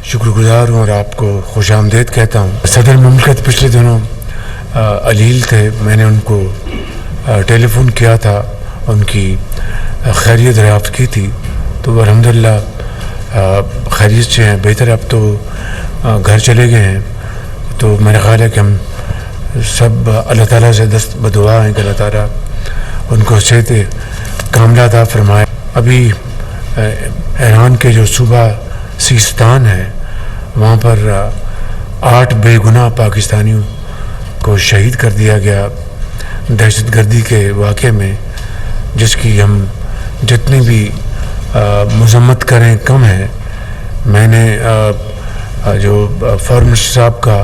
شکر گزار ہوں اور آپ کو خوش آمدید کہتا ہوں. صدر مملکت پچھلے دنوں علیل تھے. میں نے ان کو ٹیلی فون کیا تھا, ان کی خیریت دریافت کی تھی, تو الحمدللہ خیریت سے ہیں, بہتر. اب تو گھر چلے گئے ہیں. تو میرا خیال ہے کہ ہم سب اللہ تعالیٰ سے دست بدعا ہیں کہ اللہ تعالیٰ ان کو صحت کاملہ عطا فرمائے. ابھی ایران کے جو صوبہ سیستان ہے, وہاں پر 8 بے گناہ پاکستانیوں کو شہید کر دیا گیا دہشت گردی کے واقعے میں, جس کی ہم جتنی بھی مذمت کریں کم ہے. میں نے جو فارن منسٹر صاحب کا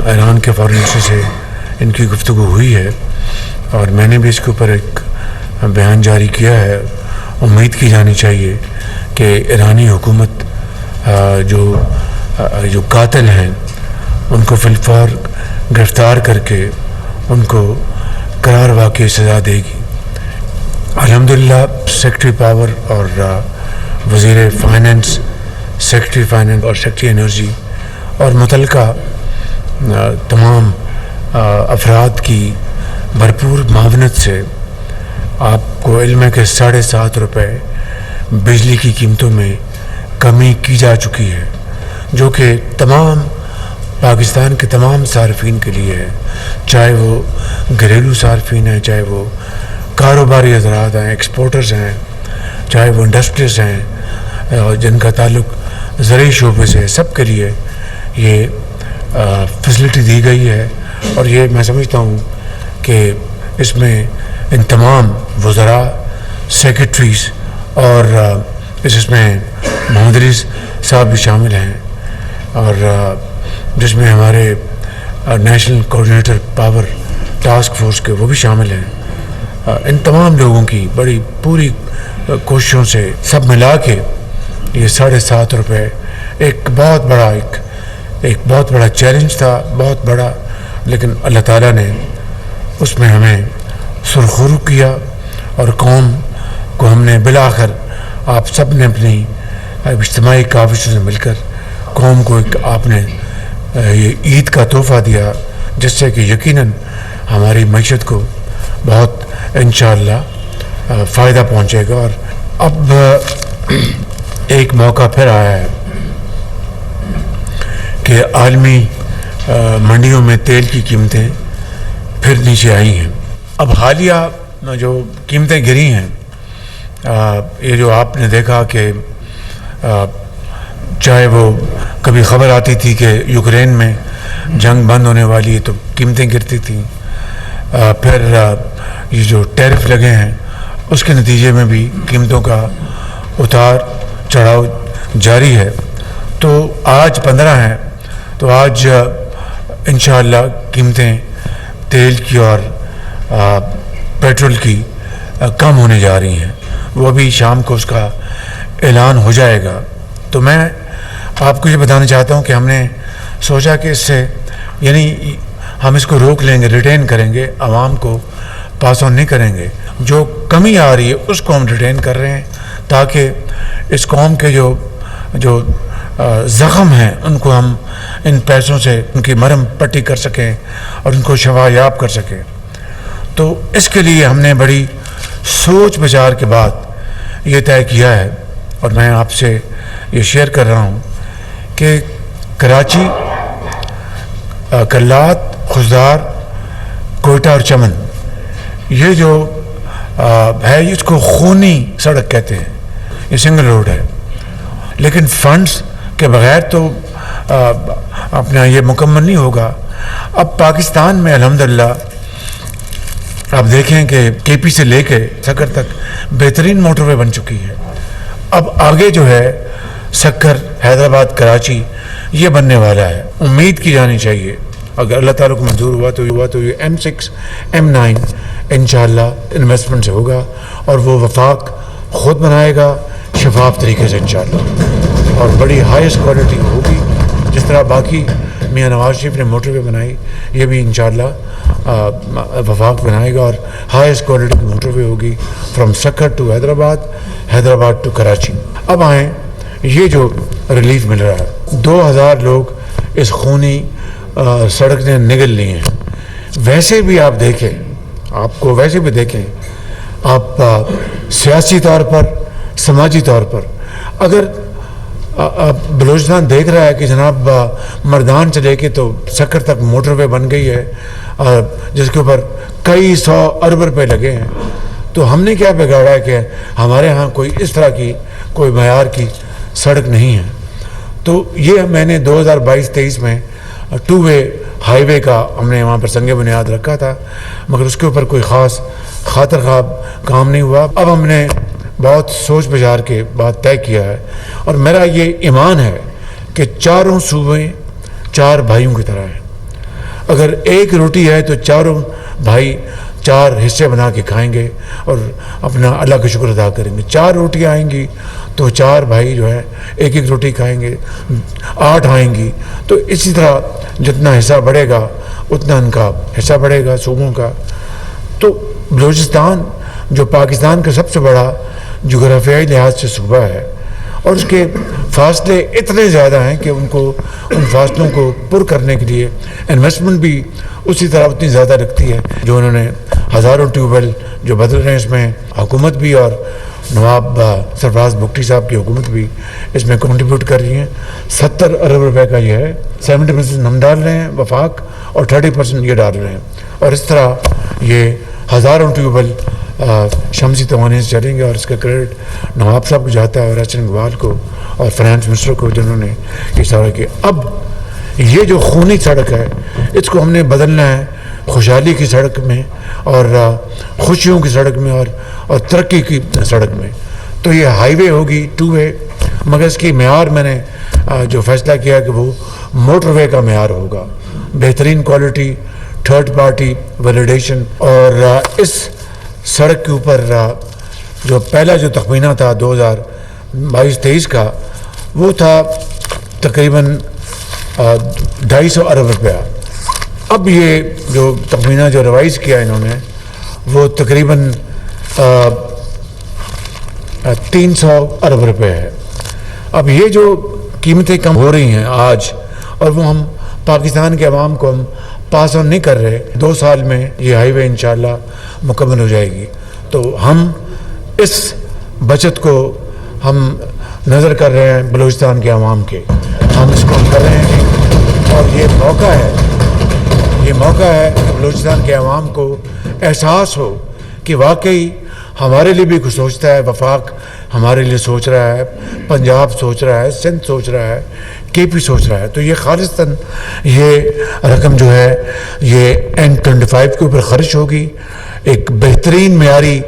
ایران کے فارن منسٹر سے ان کی گفتگو ہوئی ہے, اور میں نے بھی اس کے اوپر ایک بیان جاری کیا ہے. امید کی جانی چاہیے کہ ایرانی حکومت جو قاتل ہیں ان کو فی الفور گرفتار کر کے ان کو قرار واقعی سزا دے گی. الحمدللہ سیکرٹری پاور اور وزیر فائننس, سیکرٹری فائننس اور سیکرٹری انرجی اور متعلقہ تمام افراد کی بھرپور معاونت سے آپ کو علم ہے کہ 7.5 روپے بجلی کی قیمتوں میں کمی کی جا چکی ہے, جو کہ تمام پاکستان کے تمام صارفین کے لیے ہے, چاہے وہ گھریلو صارفین ہیں, چاہے وہ کاروباری حضرات ہیں, ایکسپورٹرز ہیں, چاہے وہ انڈسٹریز ہیں جن کا تعلق زرعی شعبے سے ہے. سب کے لیے یہ فیسلٹی دی گئی ہے. اور یہ میں سمجھتا ہوں کہ اس میں ان تمام وزراء, سیکرٹریز اور اس میں محمد علیز صاحب بھی شامل ہیں, اور جس میں ہمارے national coordinator power task force کے وہ بھی شامل ہیں. ان تمام لوگوں کی بڑی پوری کوششوں سے سب ملا کے یہ 7.5 روپے ایک بہت بڑا چیلنج تھا, بہت بڑا, لیکن اللہ تعالیٰ نے اس میں ہمیں سرخرو کیا, اور قوم کو ہم نے بالآخر آپ سب نے اپنی اجتماعی کاوشوں سے مل کر قوم کو ایک آپ نے یہ عید کا تحفہ دیا, جس سے کہ یقیناً ہماری معیشت کو بہت انشاءاللہ فائدہ پہنچے گا. اور اب ایک موقع پھر آیا ہے کہ عالمی منڈیوں میں تیل کی قیمتیں پھر نیچے آئی ہیں. اب حالیہ جو قیمتیں گری ہیں, یہ جو آپ نے دیکھا کہ چاہے وہ کبھی خبر آتی تھی کہ یوکرین میں جنگ بند ہونے والی ہے تو قیمتیں گرتی تھیں, پھر یہ جو ٹیرف لگے ہیں اس کے نتیجے میں بھی قیمتوں کا اتار چڑھاؤ جاری ہے. تو آج 15 ہیں, تو آج انشاءاللہ قیمتیں تیل کی اور پیٹرول کی کم ہونے جا رہی ہیں. وہ ابھی شام کو اس کا اعلان ہو جائے گا. تو میں آپ کو یہ بتانا چاہتا ہوں کہ ہم نے سوچا کہ اس سے یعنی ہم اس کو روک لیں گے, ریٹین کریں گے, عوام کو پاس آن نہیں کریں گے. جو کمی آ رہی ہے اس کو ہم ریٹین کر رہے ہیں, تاکہ اس قوم کے جو زخم ہیں ان کو ہم ان پیسوں سے ان کی مرہم پٹی کر سکیں اور ان کو شفا یاب کر سکیں. تو اس کے لیے ہم نے بڑی سوچ بچار کے بعد یہ طے کیا ہے, اور میں آپ سے یہ شیئر کر رہا ہوں کہ کراچی, کلات, خضدار, کوئٹہ اور چمن, یہ جو ہے اس کو خونی سڑک کہتے ہیں, یہ سنگل روڈ ہے, لیکن فنڈز کے بغیر تو اپنا یہ مکمل نہیں ہوگا. اب پاکستان میں الحمدللہ آپ دیکھیں کہ کے پی سے لے کے سکر تک بہترین موٹر وے بن چکی ہے. اب آگے جو ہے سکر, حیدرآباد, کراچی یہ بننے والا ہے. امید کی جانی چاہیے اگر اللہ تعالیٰ کو منظور ہوا تو یہ M6 M9 انشاءاللہ انویسٹمنٹ سے ہوگا, اور وہ وفاق خود بنائے گا شفاف طریقے سے انشاءاللہ, اور بڑی ہائیسٹ کوالٹی ہوگی. جس طرح باقی میاں نواز شریف نے موٹر وے بنائی, یہ بھی انشاءاللہ وفاق بنائے گا, اور ہائیسٹ کوالٹی کی موٹر وے ہوگی from Sukkur to Hyderabad, Hyderabad to Karachi. اب آئیں یہ جو ریلیف مل رہا ہے، 2000 لوگ اس خونی سڑک نے نگل لیے ہیں. ویسے بھی آپ دیکھیں، آپ کو ویسے بھی دیکھیں، آپ سیاسی طور پر، سماجی طور پر، اگر بلوچستان دیکھ رہا ہے کہ جناب مردان سے لے کے تو سکر تک موٹر وے بن گئی ہے جس کے اوپر کئی 100 ارب روپے لگے ہیں، تو ہم نے کیا بگاڑا ہے کہ ہمارے ہاں کوئی اس طرح کی کوئی معیار کی سڑک نہیں ہے. تو یہ میں نے 2022-23 میں 2 وے ہائی وے کا ہم نے وہاں پر سنگ بنیاد رکھا تھا، مگر اس کے اوپر کوئی خاص خاطر خواہ کام نہیں ہوا. اب ہم نے بہت سوچ بچار کے بات طے کیا ہے، اور میرا یہ ایمان ہے کہ چاروں صوبے 4 بھائیوں کی طرح ہیں. اگر ایک روٹی ہے تو چاروں بھائی 4 حصے بنا کے کھائیں گے اور اپنا اللہ کا شکر ادا کریں گے. 4 روٹیاں آئیں گی تو 4 بھائی جو ہے ایک روٹی کھائیں گے. 8 آئیں گی تو اسی طرح جتنا حصہ بڑھے گا اتنا ان کا حصہ بڑھے گا صوبوں کا. تو بلوچستان جو پاکستان کا سب سے بڑا جغرافیائی لحاظ سے صوبہ ہے، اور اس کے فاصلے اتنے زیادہ ہیں کہ ان فاصلوں کو پر کرنے کے لیے انویسٹمنٹ بھی اسی طرح اتنی زیادہ رکھتی ہے. جو انہوں نے ہزاروں ٹیوب ویل جو بدل رہے ہیں، اس میں حکومت بھی اور نواب سرفراز بگٹی صاحب کی حکومت بھی اس میں کنٹریبیوٹ کر رہی ہیں. 70 ارب روپے کا یہ ہے. 70% ہم ڈال رہے ہیں وفاق، اور 30% یہ ڈال رہے ہیں، اور اس طرح یہ ہزاروں ٹیوب ویل شمسی توانائی سے چلیں گے. اور اس کا کریڈٹ نواب صاحب کو جاتا ہے، اور حسن اقبال کو، اور فائنانس منسٹر کو، جنہوں نے یہ سارا کیا. اب یہ جو خونی سڑک ہے اس کو ہم نے بدلنا ہے خوشحالی کی سڑک میں، اور خوشیوں کی سڑک میں، اور ترقی کی سڑک میں. تو یہ ہائی وے ہوگی 2 وے، مگر اس کی معیار میں نے جو فیصلہ کیا کہ وہ موٹر وے کا معیار ہوگا. بہترین کوالٹی، 3rd پارٹی ویلیڈیشن. اور اس سڑک کے اوپر جو پہلا جو تخمینہ تھا 2022-23 کا، وہ تھا تقریباً 250 ارب روپیہ. اب یہ جو تخمینہ جو ریوائز کیا انہوں نے، وہ تقریباً 300 ارب روپے ہے. اب یہ جو قیمتیں کم ہو رہی ہیں آج، اور وہ ہم پاکستان کے عوام کو ہم پاس آن نہیں کر رہے. 2 سال میں یہ ہائی وے انشاءاللہ مکمل ہو جائے گی. تو ہم اس بچت کو ہم نظر کر رہے ہیں بلوچستان کے عوام کے، ہم اس کو کر رہے ہیں. اور یہ موقع ہے کہ بلوچستان کے عوام کو احساس ہو کہ واقعی ہمارے لیے بھی کچھ سوچتا ہے. وفاق ہمارے لیے سوچ رہا ہے، پنجاب سوچ رہا ہے، سندھ سوچ رہا ہے، کے پی سوچ رہا ہے. تو یہ خالصتاً یہ رقم جو ہے یہ N25 کے اوپر خرچ ہوگی. ایک بہترین معیاری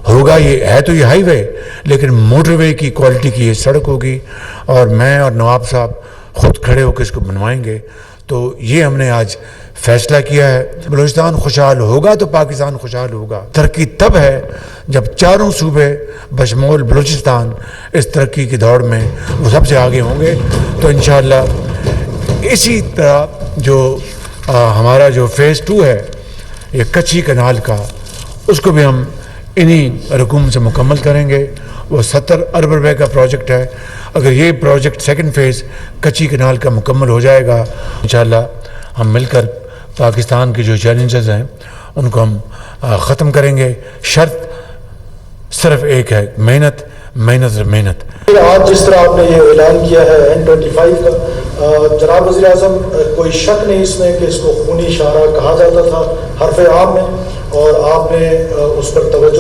ہوگا. یہ ہے تو یہ ہائی وے، لیکن موٹر وے کی کوالٹی کی یہ سڑک ہوگی. اور میں اور نواب صاحب خود کھڑے ہو کے اس کو بنوائیں گے. تو یہ ہم نے آج فیصلہ کیا ہے. بلوچستان خوشحال ہوگا تو پاکستان خوشحال ہوگا. ترقی تب ہے جب چاروں صوبے بشمول بلوچستان اس ترقی کی دوڑ میں وہ سب سے آگے ہوں گے. تو انشاءاللہ اسی طرح جو ہمارا جو فیز 2 ہے یہ کچھی کنال کا، اس کو بھی ہم انہی رقوم سے مکمل کریں گے. وہ 70 ارب روپے کا پروجیکٹ ہے. اگر یہ پروجیکٹ 2nd فیز کچھی کنال کا مکمل ہو جائے گا، انشاءاللہ ہم مل کر پاکستان کے جو چیلنجز ہیں ان کو ہم ختم کریں گے. شرط صرف ایک ہے، محنت محنت محنت. آج جس طرح آپ نے یہ اعلان کیا ہے N25 کا، جناب وزیر اعظم، کوئی شک نہیں اس میں کہ اس کو خونی اشارہ کہا جاتا تھا حرف عام میں، اور آپ نے اس پر توجہ